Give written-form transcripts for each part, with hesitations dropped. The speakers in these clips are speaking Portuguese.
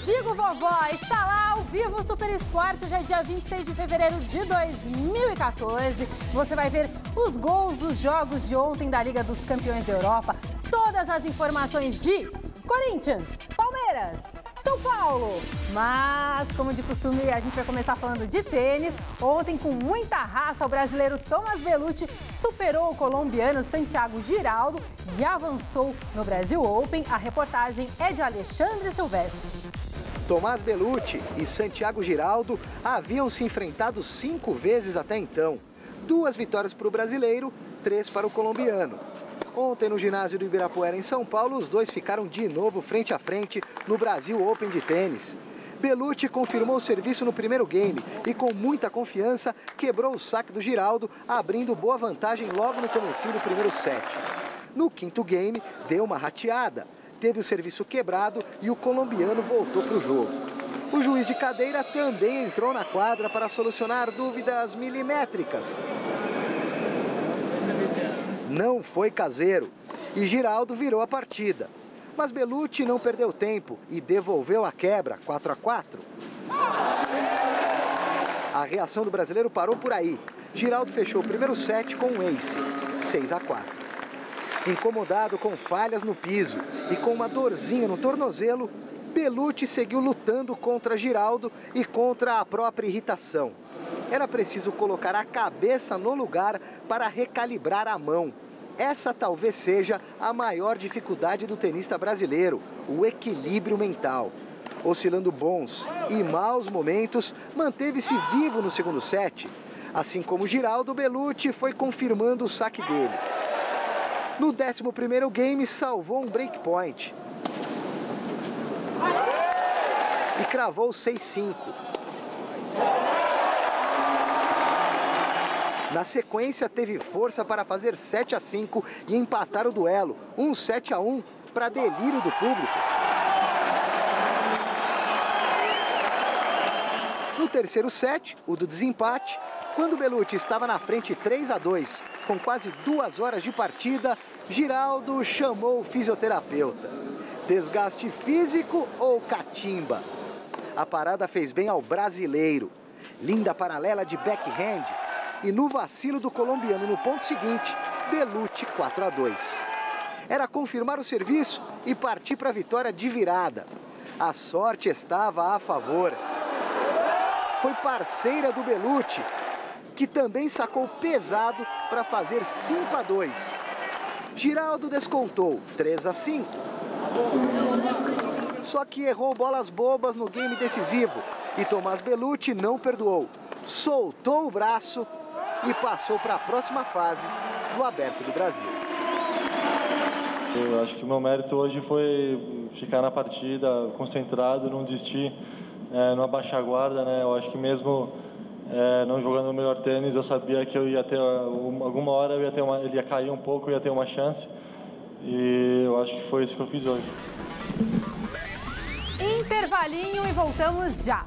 Digo Vovó, está lá ao vivo o Super Esporte, hoje é dia 26 de fevereiro de 2014. Você vai ver os gols dos jogos de ontem da Liga dos Campeões da Europa, todas as informações de Corinthians, Palmeiras, São Paulo. Mas, como de costume, a gente vai começar falando de tênis. Ontem, com muita raça, o brasileiro Thomas Bellucci superou o colombiano Santiago Giraldo e avançou no Brasil Open. A reportagem é de Alexandre Silvestre. Tomás Bellucci e Santiago Giraldo haviam se enfrentado 5 vezes até então. 2 vitórias para o brasileiro, 3 para o colombiano. Ontem, no ginásio do Ibirapuera, em São Paulo, os dois ficaram de novo frente a frente no Brasil Open de tênis. Bellucci confirmou o serviço no primeiro game e, com muita confiança, quebrou o saque do Giraldo, abrindo boa vantagem logo no comecinho do primeiro set. No quinto game, deu uma rateada. Teve o serviço quebrado e o colombiano voltou para o jogo. O juiz de cadeira também entrou na quadra para solucionar dúvidas milimétricas. Não foi caseiro e Giraldo virou a partida. Mas Bellucci não perdeu tempo e devolveu a quebra, 4-4. A reação do brasileiro parou por aí. Giraldo fechou o primeiro set com um ace, 6-4. Incomodado com falhas no piso e com uma dorzinha no tornozelo, Bellucci seguiu lutando contra Giraldo e contra a própria irritação. Era preciso colocar a cabeça no lugar para recalibrar a mão. Essa talvez seja a maior dificuldade do tenista brasileiro, o equilíbrio mental. Oscilando bons e maus momentos, manteve-se vivo no segundo set. Assim como Giraldo, Bellucci foi confirmando o saque dele. No 11º game, salvou um breakpoint. E cravou 6-5. Na sequência, teve força para fazer 7-5 e empatar o duelo, 7-1 para delírio do público. No terceiro set, o do desempate, quando Bellucci estava na frente 3-2, com quase 2 horas de partida, Giraldo chamou o fisioterapeuta. Desgaste físico ou catimba? A parada fez bem ao brasileiro. Linda paralela de backhand. E no vacilo do colombiano no ponto seguinte, Bellucci 4-2. Era confirmar o serviço e partir para a vitória de virada. A sorte estava a favor. Foi parceira do Bellucci, que também sacou pesado para fazer 5-2. Giraldo descontou 3-5. Só que errou bolas bobas no game decisivo e Tomás Bellucci não perdoou. Soltou o braço e passou para a próxima fase do Aberto do Brasil. Eu acho que o meu mérito hoje foi ficar na partida, concentrado, não desistir, não abaixar a guarda, né? Eu acho que mesmo não jogando o melhor tênis, eu sabia que eu ia ter alguma hora, ele ia cair um pouco, eu ia ter uma chance. E eu acho que foi isso que eu fiz hoje. Intervalinho e voltamos já.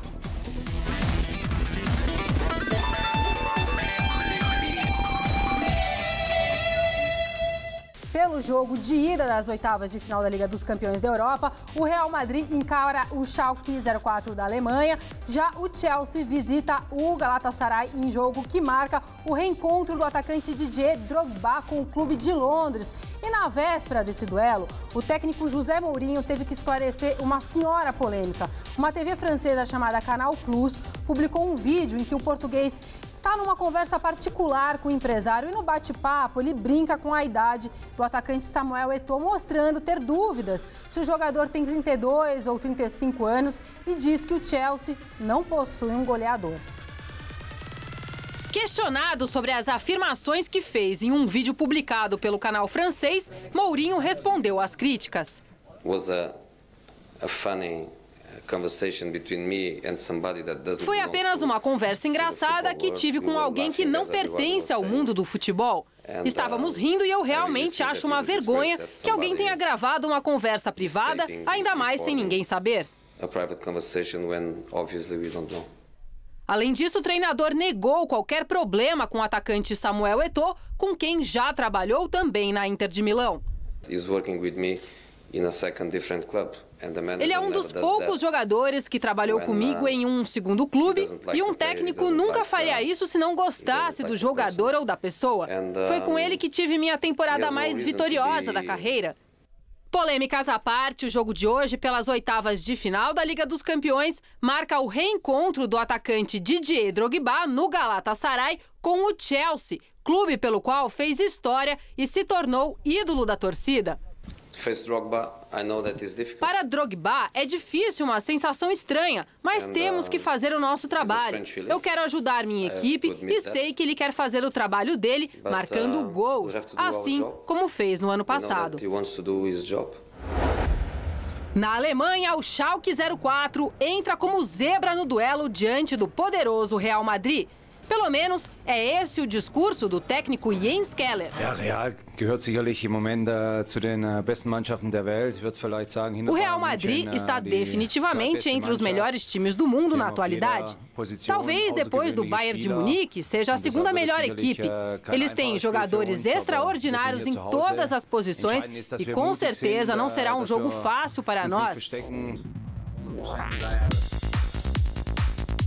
Pelo jogo de ida das oitavas de final da Liga dos Campeões da Europa, o Real Madrid encara o Schalke 04 da Alemanha. Já o Chelsea visita o Galatasaray em jogo que marca o reencontro do atacante Didier Drogba com o clube de Londres. E na véspera desse duelo, o técnico José Mourinho teve que esclarecer uma senhora polêmica. Uma TV francesa chamada Canal Plus publicou um vídeo em que o português está numa conversa particular com o empresário e no bate-papo ele brinca com a idade do atacante Samuel Eto'o, mostrando ter dúvidas se o jogador tem 32 ou 35 anos e diz que o Chelsea não possui um goleador. Questionado sobre as afirmações que fez em um vídeo publicado pelo canal francês, Mourinho respondeu às críticas. Foi apenas uma conversa engraçada que tive com alguém que não pertence ao mundo do futebol. Estávamos rindo e eu realmente acho uma vergonha que alguém tenha gravado uma conversa privada, ainda mais sem ninguém saber. Além disso, o treinador negou qualquer problema com o atacante Samuel Eto'o, com quem já trabalhou também na Inter de Milão. Ele é um dos poucos jogadores que trabalhou comigo em um segundo clube e um técnico nunca faria isso se não gostasse do jogador ou da pessoa. Foi com ele que tive minha temporada mais vitoriosa da carreira. Polêmicas à parte, o jogo de hoje pelas oitavas de final da Liga dos Campeões marca o reencontro do atacante Didier Drogba no Galatasaray com o Chelsea, clube pelo qual fez história e se tornou ídolo da torcida. Para Drogba é difícil, uma sensação estranha, mas temos que fazer o nosso trabalho. Eu quero ajudar minha equipe e sei que ele quer fazer o trabalho dele, marcando gols, assim como fez no ano passado. Na Alemanha, o Schalke 04 entra como zebra no duelo diante do poderoso Real Madrid. Pelo menos é esse o discurso do técnico Jens Keller. O Real Madrid está definitivamente entre os melhores times do mundo na atualidade. Talvez depois do Bayern de Munique seja a segunda melhor equipe. Eles têm jogadores extraordinários em todas as posições e com certeza não será um jogo fácil para nós.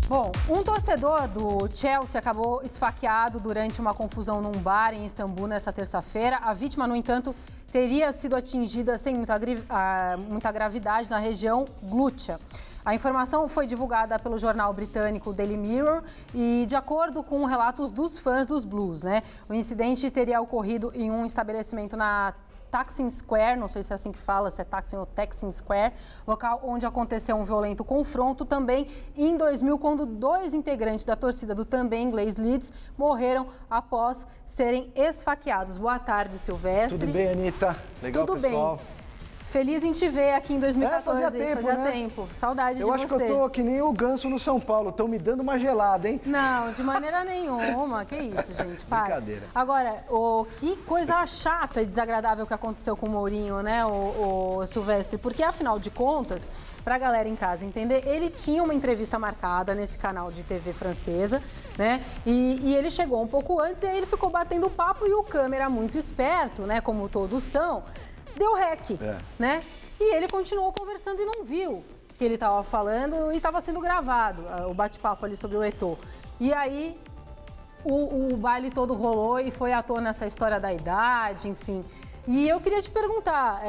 Bom, um torcedor do Chelsea acabou esfaqueado durante uma confusão num bar em Istambul nesta terça-feira. A vítima, no entanto, teria sido atingida sem muita gravidade na região glútea. A informação foi divulgada pelo jornal britânico Daily Mirror e, de acordo com relatos dos fãs dos Blues, o incidente teria ocorrido em um estabelecimento na Taksim Square, não sei se é assim que fala, se é Taksim ou Taksim Square, local onde aconteceu um violento confronto também em 2000, quando 2 integrantes da torcida do também inglês Leeds morreram após serem esfaqueados. Boa tarde, Silvestre. Tudo bem, Anitta? Legal, tudo pessoal? Bem. Feliz em te ver aqui em 2014. Fazia tempo. Saudade de você. Eu acho que eu tô que nem o Ganso no São Paulo. Estão me dando uma gelada, hein? Não, de maneira nenhuma. Que isso, gente? Para. Brincadeira. Agora, que coisa chata e desagradável que aconteceu com o Mourinho, né, o Silvestre? Porque, afinal de contas, para a galera em casa entender, ele tinha uma entrevista marcada nesse canal de TV francesa, né? E ele chegou um pouco antes e aí ele ficou batendo papo e o câmera, muito esperto, né, como todos são, deu rec, né? E ele continuou conversando e não viu que ele estava falando e estava sendo gravado, o bate-papo ali sobre o Eto'o. E aí o baile todo rolou e foi à tona essa história da idade, enfim. E eu queria te perguntar,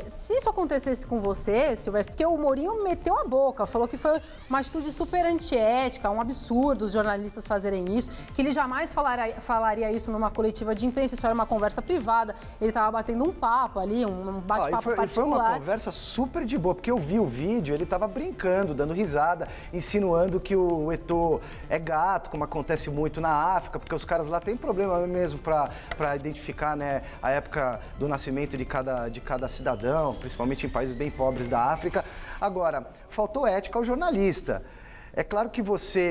se isso acontecesse com você, Silvestre, porque o Mourinho meteu a boca, falou que foi uma atitude super antiética, um absurdo os jornalistas fazerem isso, que ele jamais falaria isso numa coletiva de imprensa, isso era uma conversa privada, ele estava batendo um papo ali, um bate-papo particular. E foi uma conversa super de boa, porque eu vi o vídeo, ele estava brincando, dando risada, insinuando que o Eto'o é gato, como acontece muito na África, porque os caras lá têm problema mesmo para identificar, né, a época do nascimento de cada cidadão, principalmente em países bem pobres da África. Agora, faltou ética ao jornalista. É claro que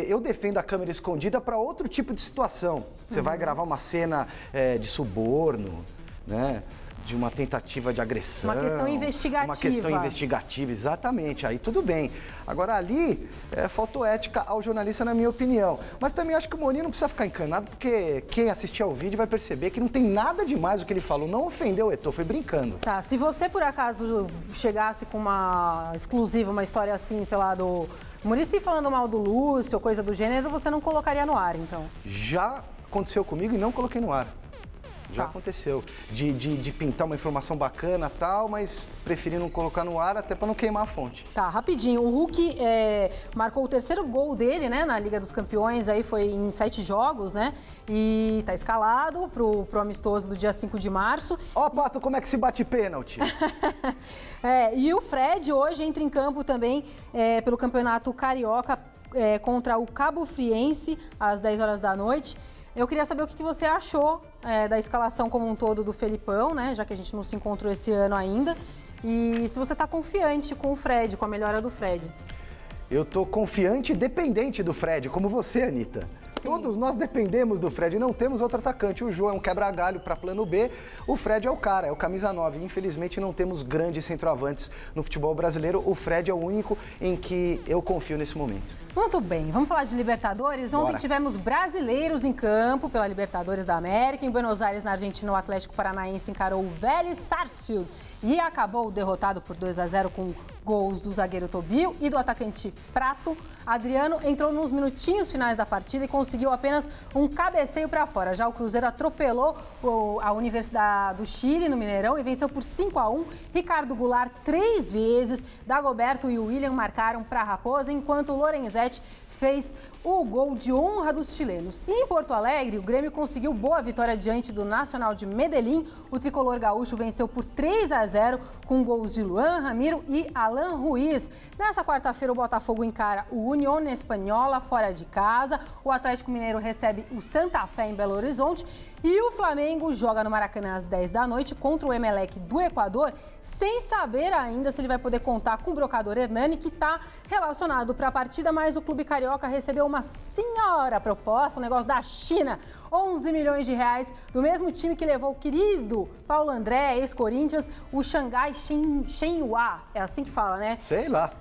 eu defendo a câmera escondida para outro tipo de situação. Você vai gravar uma cena de suborno, né? De uma tentativa de agressão. Uma questão investigativa. Uma questão investigativa, exatamente. Aí tudo bem. Agora ali, faltou ética ao jornalista, na minha opinião. Mas também acho que o Mourinho não precisa ficar encanado, porque quem assistir ao vídeo vai perceber que não tem nada demais o que ele falou. Não ofendeu o Eto'o, foi brincando. Tá, se você por acaso chegasse com uma exclusiva, uma história assim, sei lá, do Muricy falando mal do Lúcio, ou coisa do gênero, você não colocaria no ar, então? Já aconteceu comigo e não coloquei no ar. Já aconteceu, de pintar uma informação bacana e tal, mas preferi não colocar no ar até para não queimar a fonte. Tá, rapidinho, o Hulk marcou o 3º gol dele, né, na Liga dos Campeões, aí foi em 7 jogos, né, e tá escalado pro amistoso do dia 5 de março. Ó, Pato, como é que se bate pênalti? E o Fred hoje entra em campo também pelo Campeonato Carioca contra o Cabo Friense, às 10 horas da noite. Eu queria saber o que você achou da escalação como um todo do Felipão, né? Já que a gente não se encontrou esse ano ainda. E se você está confiante com o Fred, com a melhora do Fred. Eu tô confiante e dependente do Fred, como você, Anitta. Todos nós dependemos do Fred, não temos outro atacante. O Jô é um quebra-galho para plano B, o Fred é o cara, é o camisa 9. Infelizmente não temos grandes centroavantes no futebol brasileiro. O Fred é o único em que eu confio nesse momento. Muito bem, vamos falar de Libertadores. Ontem tivemos brasileiros em campo pela Libertadores da América. Em Buenos Aires, na Argentina, o Atlético Paranaense encarou o Vélez Sarsfield e acabou derrotado por 2-0 com gols do zagueiro Tobio e do atacante Prato. Adriano entrou nos minutinhos finais da partida e conseguiu apenas um cabeceio para fora. Já o Cruzeiro atropelou a Universidade do Chile no Mineirão e venceu por 5-1. Ricardo Goulart 3 vezes, Dagoberto e William marcaram para a Raposa, enquanto o Lorenzetti fez o gol de honra dos chilenos. E em Porto Alegre, o Grêmio conseguiu boa vitória diante do Nacional de Medellín. O tricolor gaúcho venceu por 3-0 com gols de Luan, Ramiro e Alan Ruiz. Nessa quarta-feira, o Botafogo encara o Unión Espanhola fora de casa. O Atlético Mineiro recebe o Santa Fé em Belo Horizonte. E o Flamengo joga no Maracanã às 10 da noite contra o Emelec do Equador, sem saber ainda se ele vai poder contar com o brocador Hernani, que está relacionado para a partida, mas o clube carioca recebeu uma senhora proposta, um negócio da China, 11 milhões de reais, do mesmo time que levou o querido Paulo André, ex-Corinthians, o Xangai Shenhua, é assim que fala, né? Sei lá.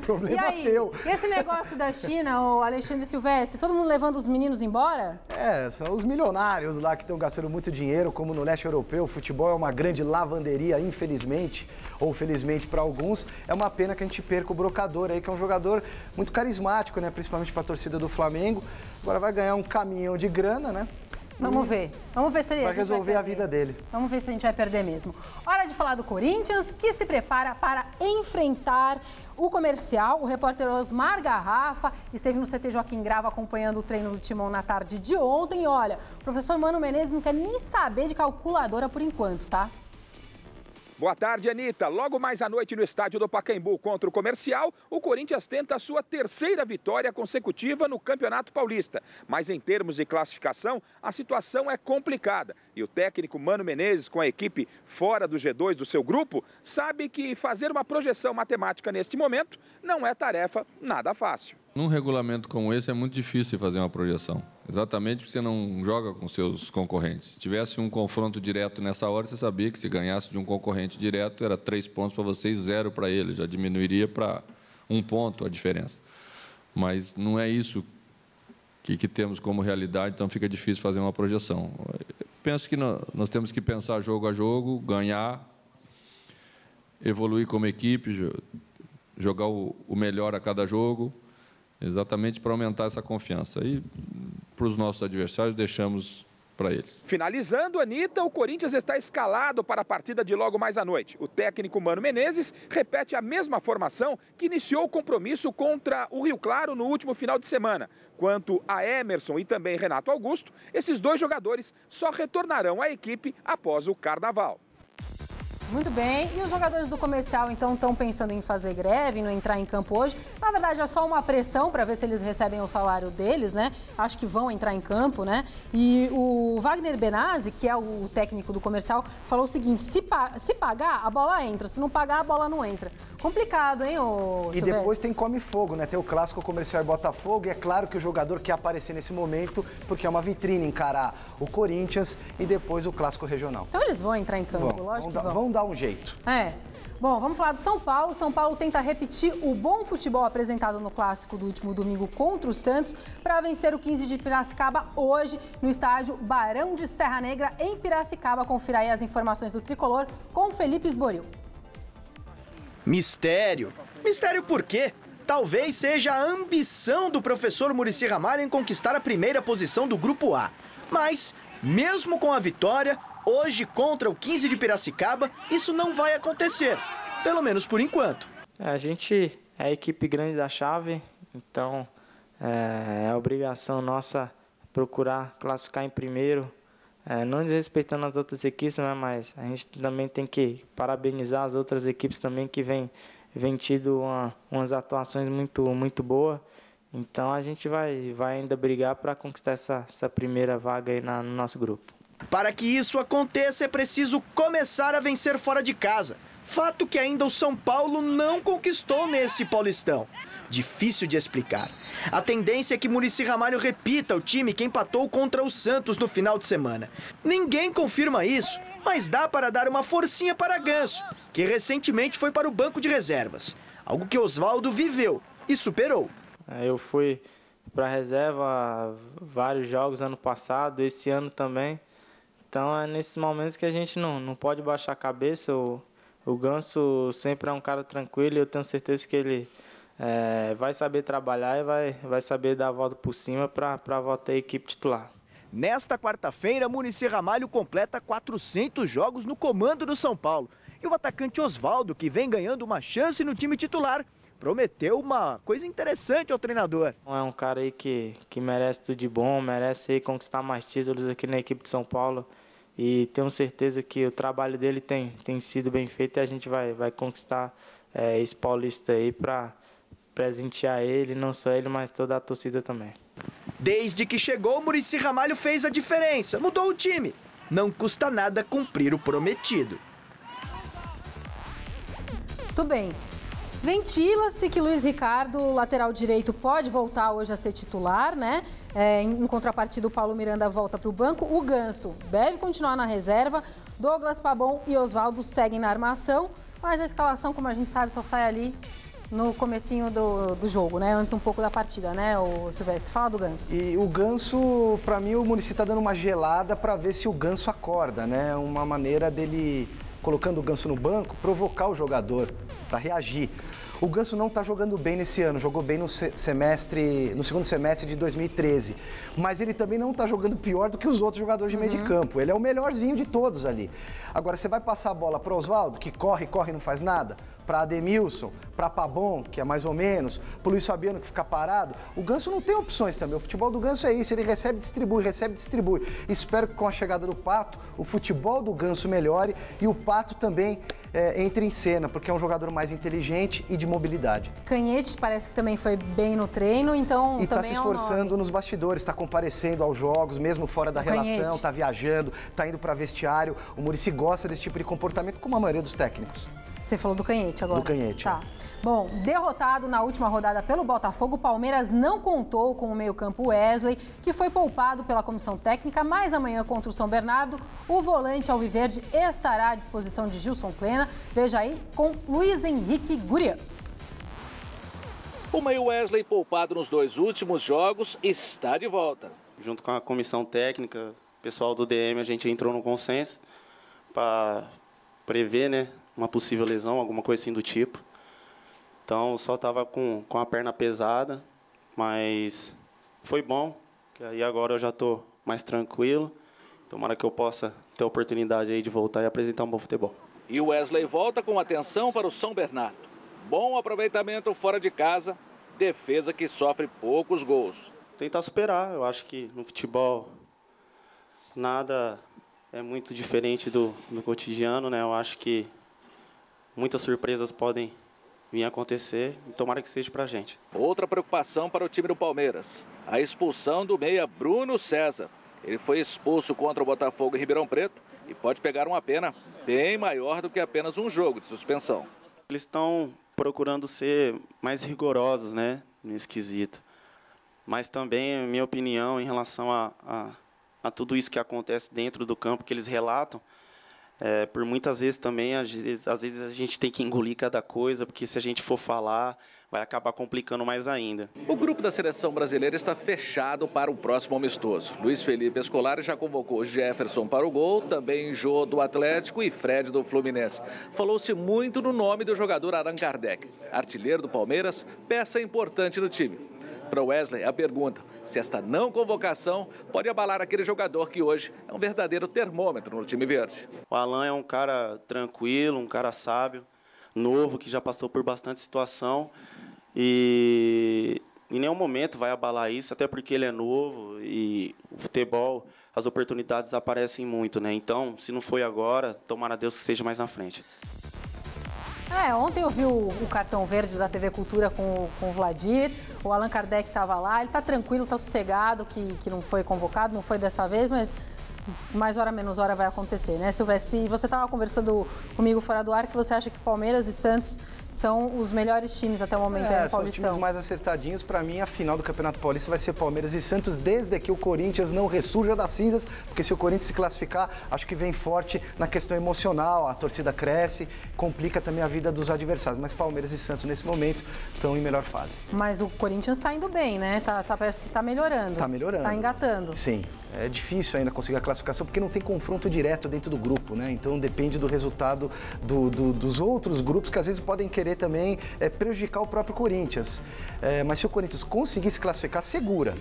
Problema teu. E esse negócio da China, o Alexandre Silvestre, todo mundo levando os meninos embora? São os milionários lá que estão gastando muito dinheiro, como no leste europeu. O futebol é uma grande lavanderia, infelizmente, ou felizmente para alguns. É uma pena que a gente perca o brocador aí, que é um jogador muito carismático, né? Principalmente para a torcida do Flamengo. Agora vai ganhar um caminhão de grana, né? Vamos ver se ele vai resolver a vida dele. Vamos ver se a gente vai perder mesmo. Hora de falar do Corinthians, que se prepara para enfrentar o Comercial. O repórter Osmar Garrafa esteve no CT Joaquim Grava acompanhando o treino do Timão na tarde de ontem. E olha, o professor Mano Menezes não quer nem saber de calculadora por enquanto, tá? Boa tarde, Anitta. Logo mais à noite no estádio do Pacaembu contra o Comercial, o Corinthians tenta a sua terceira vitória consecutiva no Campeonato Paulista. Mas em termos de classificação, a situação é complicada. E o técnico Mano Menezes, com a equipe fora do G2 do seu grupo, sabe que fazer uma projeção matemática neste momento não é tarefa nada fácil. Num regulamento como esse é muito difícil fazer uma projeção, exatamente porque você não joga com seus concorrentes. Se tivesse um confronto direto nessa hora, você sabia que se ganhasse de um concorrente direto, era 3 pontos para você e 0 para ele, já diminuiria para 1 ponto a diferença. Mas não é isso que temos como realidade, então fica difícil fazer uma projeção. Penso que nós temos que pensar jogo a jogo, ganhar, evoluir como equipe, jogar o melhor a cada jogo, exatamente para aumentar essa confiança. E para os nossos adversários, deixamos para eles. Finalizando, Anitta, o Corinthians está escalado para a partida de logo mais à noite. O técnico Mano Menezes repete a mesma formação que iniciou o compromisso contra o Rio Claro no último final de semana. Quanto a Emerson e também Renato Augusto, esses 2 jogadores só retornarão à equipe após o Carnaval. Muito bem. E os jogadores do Comercial, então, estão pensando em fazer greve, em não entrar em campo hoje. Na verdade, é só uma pressão para ver se eles recebem o salário deles, né? Acho que vão entrar em campo, né? E o Wagner Benazzi, que é o técnico do Comercial, falou o seguinte: se pagar, a bola entra. Se não pagar, a bola não entra. Complicado, hein, ô E Silvestre? depois tem come fogo, né? Tem o clássico Comercial e Botafogo. E é claro que o jogador quer aparecer nesse momento, porque é uma vitrine encarar o Corinthians e depois o clássico regional. Então eles vão entrar em campo, lógico que vão. Vão dar um jeito. Bom, vamos falar do São Paulo. São Paulo tenta repetir o bom futebol apresentado no clássico do último domingo contra o Santos para vencer o 15 de Piracicaba hoje no estádio Barão de Serra Negra, em Piracicaba. Confira aí as informações do tricolor com Felipe Esboril. Mistério. Mistério por quê? Talvez seja a ambição do professor Muricy Ramalho em conquistar a primeira posição do Grupo A. Mas, mesmo com a vitória, hoje contra o 15 de Piracicaba, isso não vai acontecer. Pelo menos por enquanto. A gente é a equipe grande da chave, então é obrigação nossa procurar classificar em primeiro. Não desrespeitando as outras equipes, né, mas a gente também tem que parabenizar as outras equipes também que vem tido umas atuações muito boas. Então a gente vai ainda brigar para conquistar essa primeira vaga aí no nosso grupo. Para que isso aconteça, é preciso começar a vencer fora de casa. Fato que ainda o São Paulo não conquistou nesse Paulistão. Difícil de explicar. A tendência é que Muricy Ramalho repita o time que empatou contra o Santos no final de semana. Ninguém confirma isso, mas dá para dar uma forcinha para Ganso, que recentemente foi para o banco de reservas. Algo que Osvaldo viveu e superou. Eu fui para a reserva vários jogos ano passado, esse ano também. Então é nesses momentos que a gente não pode baixar a cabeça. O Ganso sempre é um cara tranquilo e eu tenho certeza que ele vai saber trabalhar e vai saber dar a volta por cima para voltar a equipe titular. Nesta quarta-feira, Muricy Ramalho completa 400 jogos no comando do São Paulo. E o atacante Osvaldo, que vem ganhando uma chance no time titular, prometeu uma coisa interessante ao treinador. É um cara aí que merece tudo de bom, merece aí conquistar mais títulos aqui na equipe de São Paulo. E tenho certeza que o trabalho dele tem sido bem feito e a gente vai conquistar esse paulista aí para presentear ele, não só ele, mas toda a torcida também. Desde que chegou, Muricy Ramalho fez a diferença, mudou o time. Não custa nada cumprir o prometido. Tudo bem. Ventila-se que Luiz Ricardo, lateral direito, pode voltar hoje a ser titular, né? Em contrapartida, o Paulo Miranda volta para o banco. O Ganso deve continuar na reserva. Douglas Pabon e Osvaldo seguem na armação. Mas a escalação, como a gente sabe, só sai ali no comecinho do jogo, né? Antes um pouco da partida, né, o Silvestre? Fala do Ganso. E o Ganso, para mim, o Muricy tá dando uma gelada para ver se o Ganso acorda, né? Uma maneira dele, colocando o Ganso no banco, provocar o jogador para reagir. O Ganso não está jogando bem nesse ano, jogou bem no segundo semestre de 2013. Mas ele também não está jogando pior do que os outros jogadores de meio de campo. Ele é o melhorzinho de todos ali. Agora, você vai passar a bola para o Osvaldo, que corre e não faz nada, para Ademilson, para Pabon, que é mais ou menos, para o Luiz Fabiano, que fica parado. O Ganso não tem opções também. O futebol do Ganso é isso, ele recebe, distribui. Espero que com a chegada do Pato, o futebol do Ganso melhore e o Pato também entre em cena, porque é um jogador mais inteligente e de mobilidade. Canhete parece que também foi bem no treino, então e está se esforçando nos bastidores, está comparecendo aos jogos, mesmo fora da relação, está viajando, está indo para vestiário. O Muricy gosta desse tipo de comportamento, como a maioria dos técnicos. Você falou do Canhete agora? Do Canhete. Tá. Bom, derrotado na última rodada pelo Botafogo, o Palmeiras não contou com o meio-campo Wesley, que foi poupado pela comissão técnica, mas amanhã contra o São Bernardo, o volante alviverde estará à disposição de Gilson Plena. Veja aí com Luiz Henrique Gurian. O meio Wesley, poupado nos 2 últimos jogos, está de volta. Junto com a comissão técnica, o pessoal do DM, a gente entrou no consenso para prever, né, uma possível lesão, alguma coisa assim do tipo. Então, só estava com a perna pesada, mas foi bom, que aí agora eu já estou mais tranquilo. Tomara que eu possa ter a oportunidade aí de voltar e apresentar um bom futebol. E o Wesley volta com atenção para o São Bernardo. Bom aproveitamento fora de casa, defesa que sofre poucos gols. Tentar superar, eu acho que no futebol nada é muito diferente do cotidiano, né? Eu acho que muitas surpresas podem vir acontecer e tomara que seja pra gente. Outra preocupação para o time do Palmeiras, a expulsão do meia Bruno César. Ele foi expulso contra o Botafogo em Ribeirão Preto e pode pegar uma pena bem maior do que apenas um jogo de suspensão. Eles estão procurando ser mais rigorosos, né, nesse quesito. Mas também, minha opinião em relação a tudo isso que acontece dentro do campo, que eles relatam, por muitas vezes também, às vezes a gente tem que engolir cada coisa, porque se a gente for falar, vai acabar complicando mais ainda. O grupo da seleção brasileira está fechado para o próximo amistoso. Luiz Felipe Scolari já convocou Jefferson para o gol, também Jô do Atlético e Fred do Fluminense. Falou-se muito no nome do jogador Allan Kardec, artilheiro do Palmeiras, peça importante no time. Para Wesley, a pergunta, se esta não convocação pode abalar aquele jogador que hoje é um verdadeiro termômetro no time verde. O Allan é um cara tranquilo, um cara sábio, novo, que já passou por bastante situação e em nenhum momento vai abalar isso, até porque ele é novo e o futebol, as oportunidades aparecem muito, né? Então, se não foi agora, tomara a Deus que seja mais na frente. Ontem eu vi o cartão verde da TV Cultura com o Vladir, o Allan Kardec estava lá, ele está tranquilo, está sossegado, que não foi convocado, não foi dessa vez, mas mais hora menos hora vai acontecer, né, Silvestre? Você estava conversando comigo fora do ar que você acha que Palmeiras e Santos são os melhores times até o momento aí no Paulistão. São os times mais acertadinhos. Para mim, a final do Campeonato Paulista vai ser Palmeiras e Santos, desde que o Corinthians não ressurja das cinzas, porque se o Corinthians se classificar, acho que vem forte na questão emocional, a torcida cresce, complica também a vida dos adversários. Mas Palmeiras e Santos, nesse momento, estão em melhor fase. Mas o Corinthians está indo bem, né? Parece que está melhorando. Está melhorando. Está engatando. Sim. É difícil ainda conseguir a classificação, porque não tem confronto direto dentro do grupo, né? Então depende do resultado dos outros grupos, que às vezes podem querer também prejudicar o próprio Corinthians. Mas se o Corinthians conseguir se classificar, segura.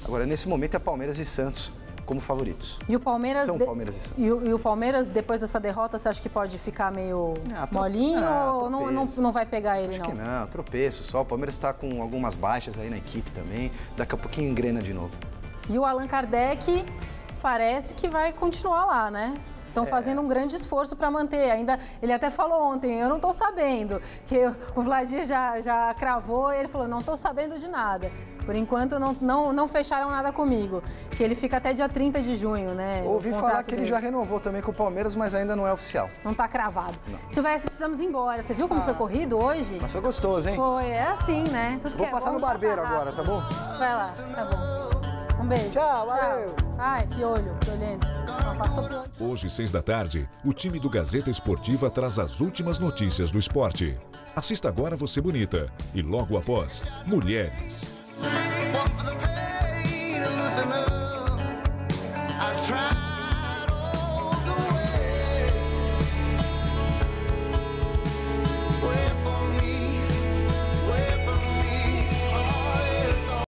Agora, nesse momento, é Palmeiras e Santos como favoritos. E o Palmeiras... São Palmeiras e Santos. E o Palmeiras, depois dessa derrota, você acha que pode ficar meio molinho ou não vai pegar ele, acho que não, tropeço só. O Palmeiras está com algumas baixas aí na equipe também. Daqui a pouquinho engrena de novo. E o Allan Kardec parece que vai continuar lá, né? Estão fazendo um grande esforço para manter. Ainda, ele até falou ontem, eu não estou sabendo, que o Vladir já cravou e ele falou, não estou sabendo de nada. Por enquanto, não fecharam nada comigo. Que ele fica até dia 30 de junho, né? Ouvi falar que ele já renovou também com o Palmeiras, mas ainda não é oficial. Não está cravado. Silvestre, precisamos ir embora. Você viu como foi corrido hoje? Mas foi gostoso, hein? Foi, é assim, né? Vou passar no barbeiro agora, tá bom? Vai lá, tá bom. Um beijo. Tchau, valeu. Ai, piolhento. Não, passou piolho. Hoje, 6 da tarde, o time do Gazeta Esportiva traz as últimas notícias do esporte. Assista agora Você Bonita e logo após, Mulheres.